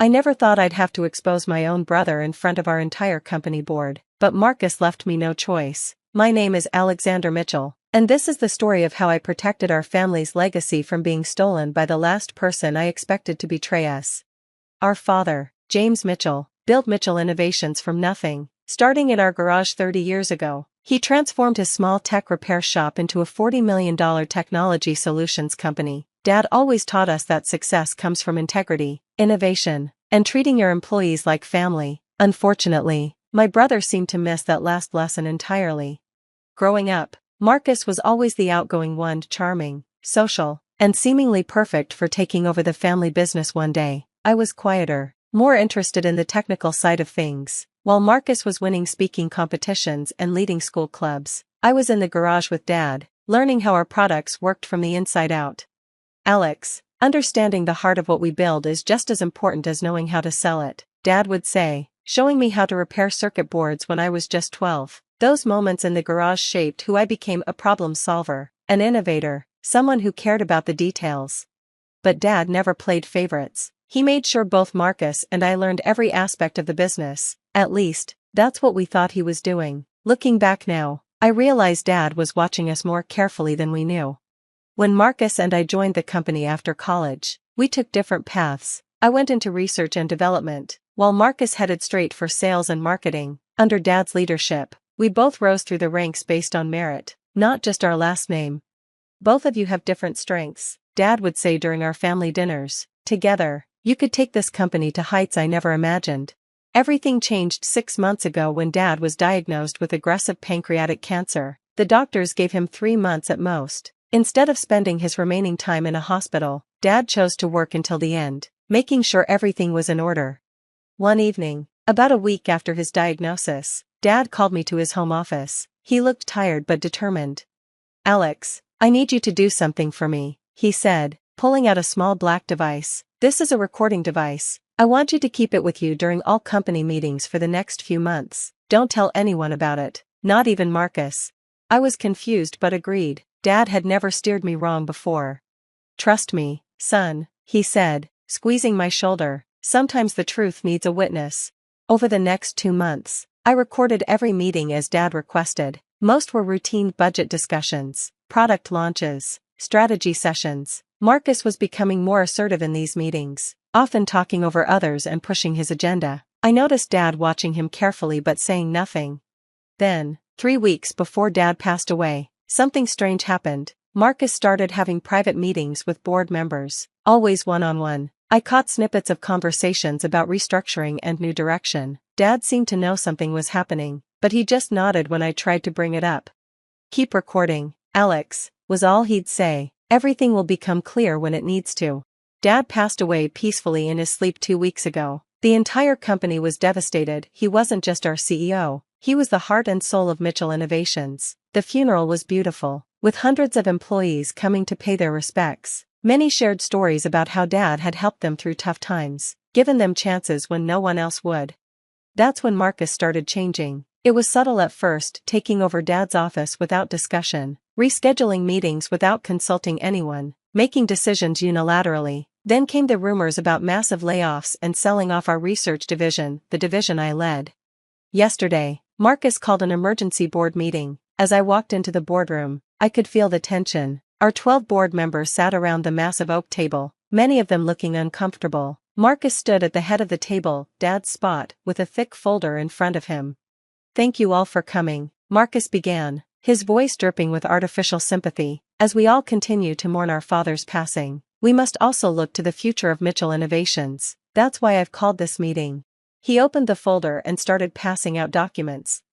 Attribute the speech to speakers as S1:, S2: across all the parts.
S1: I never thought I'd have to expose my own brother in front of our entire company board, but Marcus left me no choice. My name is Alexander Mitchell, and this is the story of how I protected our family's legacy from being stolen by the last person I expected to betray us. Our father, James Mitchell, built Mitchell Innovations from nothing, starting in our garage 30 years ago. He transformed his small tech repair shop into a $40 million technology solutions company. Dad always taught us that success comes from integrity, innovation, and treating your employees like family. Unfortunately, my brother seemed to miss that last lesson entirely. Growing up, Marcus was always the outgoing one, charming, social, and seemingly perfect for taking over the family business one day. I was quieter, more interested in the technical side of things. While Marcus was winning speaking competitions and leading school clubs, I was in the garage with Dad, learning how our products worked from the inside out. Alex, understanding the heart of what we build is just as important as knowing how to sell it, Dad would say, showing me how to repair circuit boards when I was just 12. Those moments in the garage shaped who I became: a problem solver, an innovator, someone who cared about the details. But Dad never played favorites. He made sure both Marcus and I learned every aspect of the business. At least, that's what we thought he was doing. Looking back now, I realize Dad was watching us more carefully than we knew. When Marcus and I joined the company after college, we took different paths. I went into research and development, while Marcus headed straight for sales and marketing. Under Dad's leadership, we both rose through the ranks based on merit, not just our last name. Both of you have different strengths, Dad would say during our family dinners. Together, you could take this company to heights I never imagined. Everything changed 6 months ago when Dad was diagnosed with aggressive pancreatic cancer. The doctors gave him 3 months at most. Instead of spending his remaining time in a hospital, Dad chose to work until the end, making sure everything was in order. One evening, about a week after his diagnosis, Dad called me to his home office. He looked tired but determined. "Alex, I need you to do something for me," he said, pulling out a small black device. "This is a recording device. I want you to keep it with you during all company meetings for the next few months. Don't tell anyone about it, not even Marcus." I was confused but agreed. Dad had never steered me wrong before. "Trust me, son," he said, squeezing my shoulder. "Sometimes the truth needs a witness." Over the next 2 months, I recorded every meeting as Dad requested. Most were routine budget discussions, product launches, strategy sessions. Marcus was becoming more assertive in these meetings, often talking over others and pushing his agenda. I noticed Dad watching him carefully but saying nothing. Then, 3 weeks before Dad passed away, something strange happened. Marcus started having private meetings with board members, always one-on-one. I caught snippets of conversations about restructuring and new direction. Dad seemed to know something was happening, but he just nodded when I tried to bring it up. "Keep recording, Alex," was all he'd say. "Everything will become clear when it needs to." Dad passed away peacefully in his sleep 2 weeks ago. The entire company was devastated. He wasn't just our CEO, he was the heart and soul of Mitchell Innovations. The funeral was beautiful, with hundreds of employees coming to pay their respects. Many shared stories about how Dad had helped them through tough times, given them chances when no one else would. That's when Marcus started changing. It was subtle at first, taking over Dad's office without discussion, rescheduling meetings without consulting anyone, making decisions unilaterally. Then came the rumors about massive layoffs and selling off our research division, the division I led. Yesterday, Marcus called an emergency board meeting. As I walked into the boardroom, I could feel the tension. Our 12 board members sat around the massive oak table, many of them looking uncomfortable. Marcus stood at the head of the table, Dad's spot, with a thick folder in front of him. "Thank you all for coming," Marcus began, his voice dripping with artificial sympathy. "As we all continue to mourn our father's passing, we must also look to the future of Mitchell Innovations. That's why I've called this meeting." He opened the folder and started passing out documents.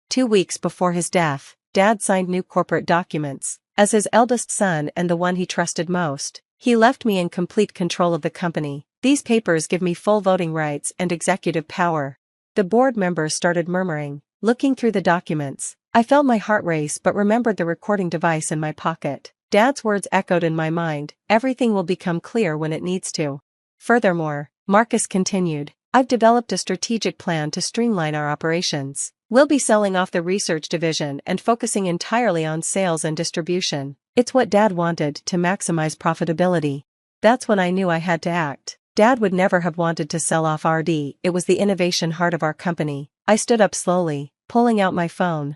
S1: 2 weeks before his death, Dad signed new corporate documents. As his eldest son and the one he trusted most, he left me in complete control of the company. "These papers give me full voting rights and executive power." The board members started murmuring. Looking through the documents, I felt my heart race but remembered the recording device in my pocket. Dad's words echoed in my mind, "Everything will become clear when it needs to." Furthermore, Marcus continued, "I've developed a strategic plan to streamline our operations. We'll be selling off the research division and focusing entirely on sales and distribution. It's what Dad wanted, to maximize profitability." That's when I knew I had to act. Dad would never have wanted to sell off RD, it was the innovation heart of our company. I stood up slowly, pulling out my phone.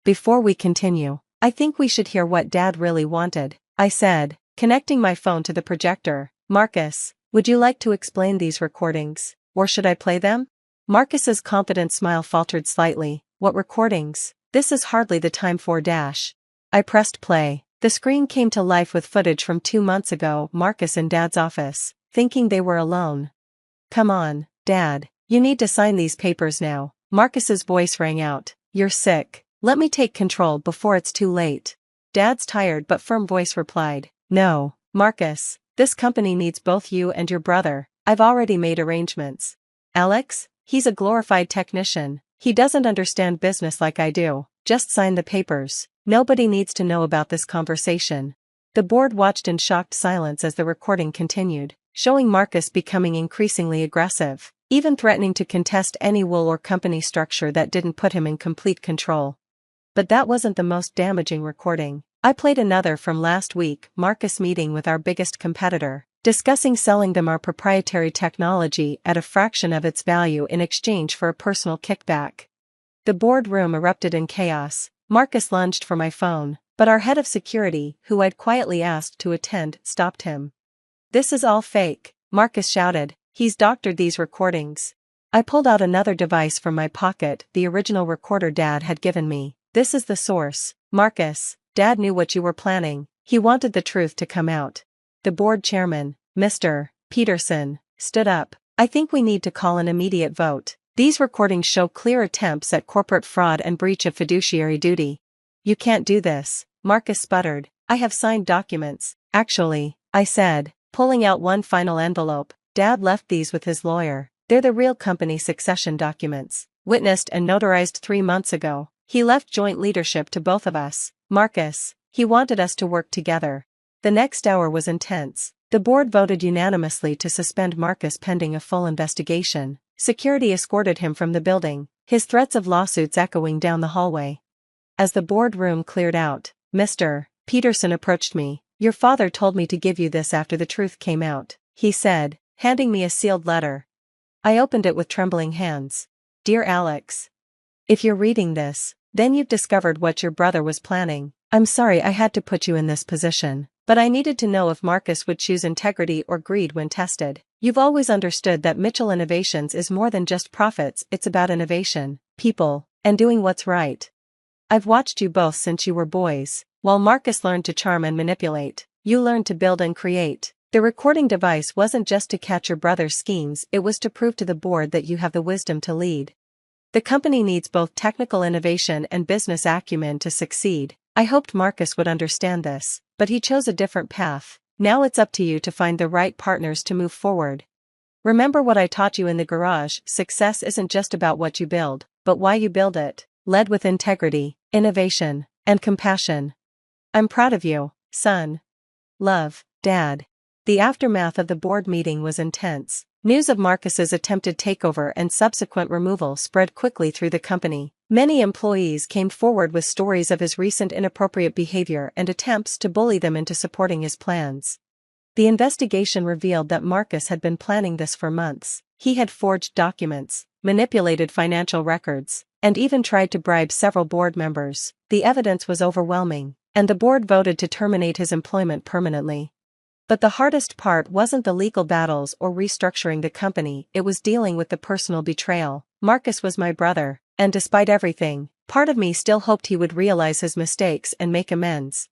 S1: Before we continue, I think we should hear what Dad really wanted, I said, connecting my phone to the projector. Marcus, would you like to explain these recordings, or should I play them? Marcus's confident smile faltered slightly. What recordings? This is hardly the time for dash. I pressed play. The screen came to life with footage from 2 months ago. Marcus in Dad's office, thinking they were alone. Come on, Dad, you need to sign these papers now. Marcus's voice rang out. You're sick. Let me take control before it's too late. Dad's tired but firm voice replied. No, Marcus, this company needs both you and your brother. I've already made arrangements. Alex? He's a glorified technician. He doesn't understand business like I do. Just sign the papers. Nobody needs to know about this conversation. The board watched in shocked silence as the recording continued, showing Marcus becoming increasingly aggressive, even threatening to contest any will or company structure that didn't put him in complete control. But that wasn't the most damaging recording. I played another from last week. Marcus meeting with our biggest competitor, discussing selling them our proprietary technology at a fraction of its value in exchange for a personal kickback. The boardroom erupted in chaos. Marcus lunged for my phone, but our head of security, who I'd quietly asked to attend, stopped him. This is all fake, Marcus shouted. He's doctored these recordings. I pulled out another device from my pocket, the original recorder Dad had given me. This is the source. Marcus, Dad knew what you were planning. He wanted the truth to come out. The board chairman, Mr. Peterson, stood up. I think we need to call an immediate vote. These recordings show clear attempts at corporate fraud and breach of fiduciary duty. You can't do this, Marcus sputtered. I have signed documents. Actually, I said, pulling out one final envelope. Dad left these with his lawyer. They're the real company succession documents, witnessed and notarized 3 months ago. He left joint leadership to both of us. Marcus, he wanted us to work together. The next hour was intense. The board voted unanimously to suspend Marcus pending a full investigation. Security escorted him from the building, his threats of lawsuits echoing down the hallway. As the boardroom cleared out, Mr. Peterson approached me. Your father told me to give you this after the truth came out, he said, handing me a sealed letter. I opened it with trembling hands. Dear Alex, if you're reading this, then you've discovered what your brother was planning. I'm sorry I had to put you in this position, but I needed to know if Marcus would choose integrity or greed when tested. You've always understood that Mitchell Innovations is more than just profits, it's about innovation, people, and doing what's right. I've watched you both since you were boys. While Marcus learned to charm and manipulate, you learned to build and create. The recording device wasn't just to catch your brother's schemes, it was to prove to the board that you have the wisdom to lead. The company needs both technical innovation and business acumen to succeed. I hoped Marcus would understand this, but he chose a different path. Now it's up to you to find the right partners to move forward. Remember what I taught you in the garage, success isn't just about what you build, but why you build it, led with integrity, innovation, and compassion. I'm proud of you, son. Love, Dad. The aftermath of the board meeting was intense. News of Marcus's attempted takeover and subsequent removal spread quickly through the company. Many employees came forward with stories of his recent inappropriate behavior and attempts to bully them into supporting his plans. The investigation revealed that Marcus had been planning this for months. He had forged documents, manipulated financial records, and even tried to bribe several board members. The evidence was overwhelming, and the board voted to terminate his employment permanently. But the hardest part wasn't the legal battles or restructuring the company, it was dealing with the personal betrayal. Marcus was my brother, and despite everything, part of me still hoped he would realize his mistakes and make amends.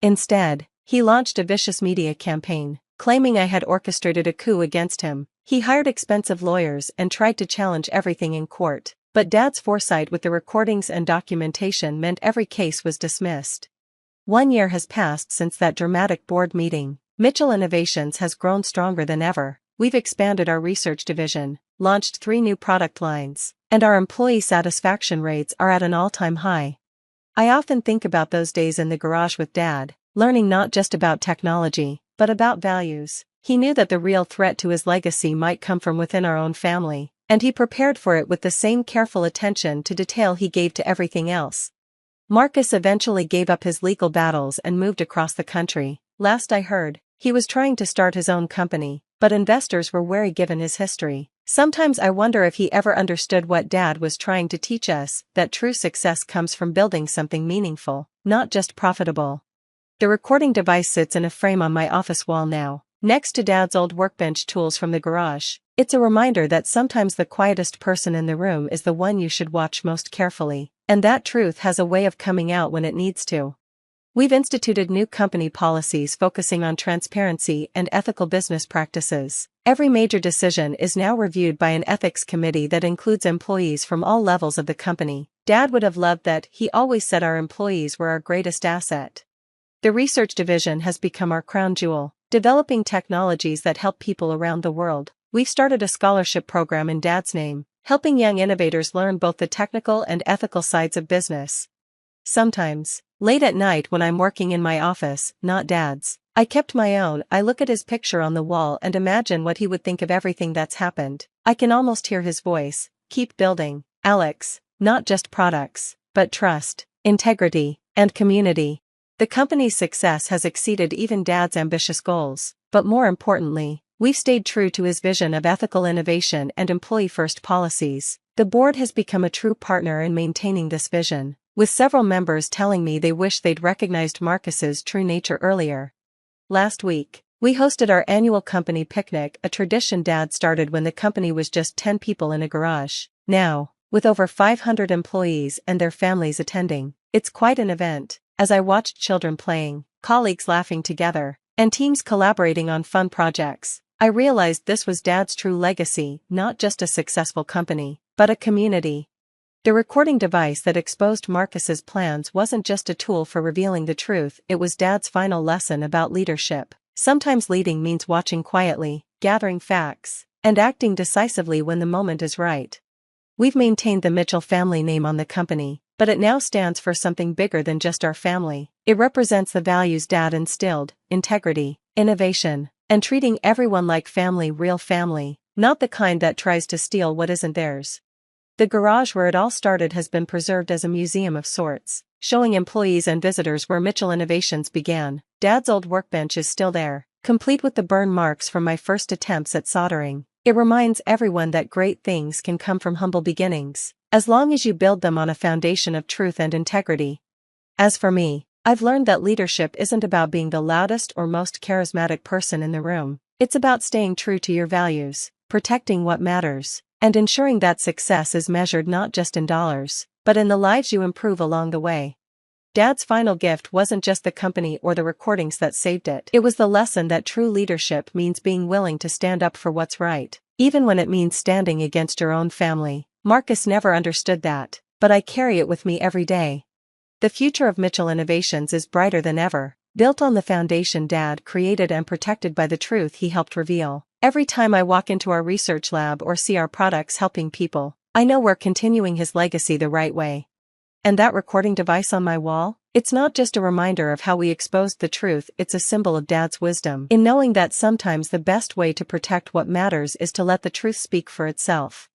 S1: Instead, he launched a vicious media campaign, claiming I had orchestrated a coup against him. He hired expensive lawyers and tried to challenge everything in court, but Dad's foresight with the recordings and documentation meant every case was dismissed. 1 year has passed since that dramatic board meeting. Mitchell Innovations has grown stronger than ever. We've expanded our research division, launched 3 new product lines, and our employee satisfaction rates are at an all-time high. I often think about those days in the garage with Dad, learning not just about technology, but about values. He knew that the real threat to his legacy might come from within our own family, and he prepared for it with the same careful attention to detail he gave to everything else. Marcus eventually gave up his legal battles and moved across the country. Last I heard, he was trying to start his own company, but investors were wary given his history. Sometimes I wonder if he ever understood what Dad was trying to teach us, that true success comes from building something meaningful, not just profitable. The recording device sits in a frame on my office wall now, next to Dad's old workbench tools from the garage. It's a reminder that sometimes the quietest person in the room is the one you should watch most carefully, and that truth has a way of coming out when it needs to. We've instituted new company policies focusing on transparency and ethical business practices. Every major decision is now reviewed by an ethics committee that includes employees from all levels of the company. Dad would have loved that. He always said our employees were our greatest asset. The research division has become our crown jewel, developing technologies that help people around the world. We've started a scholarship program in Dad's name, helping young innovators learn both the technical and ethical sides of business. Sometimes, late at night when I'm working in my office, not Dad's, I kept my own, I look at his picture on the wall and imagine what he would think of everything that's happened. I can almost hear his voice. Keep building, Alex, not just products, but trust, integrity, and community. The company's success has exceeded even Dad's ambitious goals, but more importantly, we've stayed true to his vision of ethical innovation and employee-first policies. The board has become a true partner in maintaining this vision, with several members telling me they wish they'd recognized Marcus's true nature earlier. Last week, we hosted our annual company picnic, a tradition Dad started when the company was just 10 people in a garage. Now, with over 500 employees and their families attending, it's quite an event. As I watched children playing, colleagues laughing together, and teams collaborating on fun projects, I realized this was Dad's true legacy, not just a successful company, but a community. The recording device that exposed Marcus's plans wasn't just a tool for revealing the truth, it was Dad's final lesson about leadership. Sometimes leading means watching quietly, gathering facts, and acting decisively when the moment is right. We've maintained the Mitchell family name on the company, but it now stands for something bigger than just our family. It represents the values Dad instilled: integrity, innovation, and treating everyone like family, real family, not the kind that tries to steal what isn't theirs. The garage where it all started has been preserved as a museum of sorts, showing employees and visitors where Mitchell Innovations began. Dad's old workbench is still there, complete with the burn marks from my first attempts at soldering. It reminds everyone that great things can come from humble beginnings, as long as you build them on a foundation of truth and integrity. As for me, I've learned that leadership isn't about being the loudest or most charismatic person in the room. It's about staying true to your values, protecting what matters, and ensuring that success is measured not just in dollars, but in the lives you improve along the way. Dad's final gift wasn't just the company or the recordings that saved it. It was the lesson that true leadership means being willing to stand up for what's right, even when it means standing against your own family. Marcus never understood that, but I carry it with me every day. The future of Mitchell Innovations is brighter than ever, built on the foundation Dad created and protected by the truth he helped reveal. Every time I walk into our research lab or see our products helping people, I know we're continuing his legacy the right way. And that recording device on my wall? It's not just a reminder of how we exposed the truth, it's a symbol of Dad's wisdom in knowing that sometimes the best way to protect what matters is to let the truth speak for itself.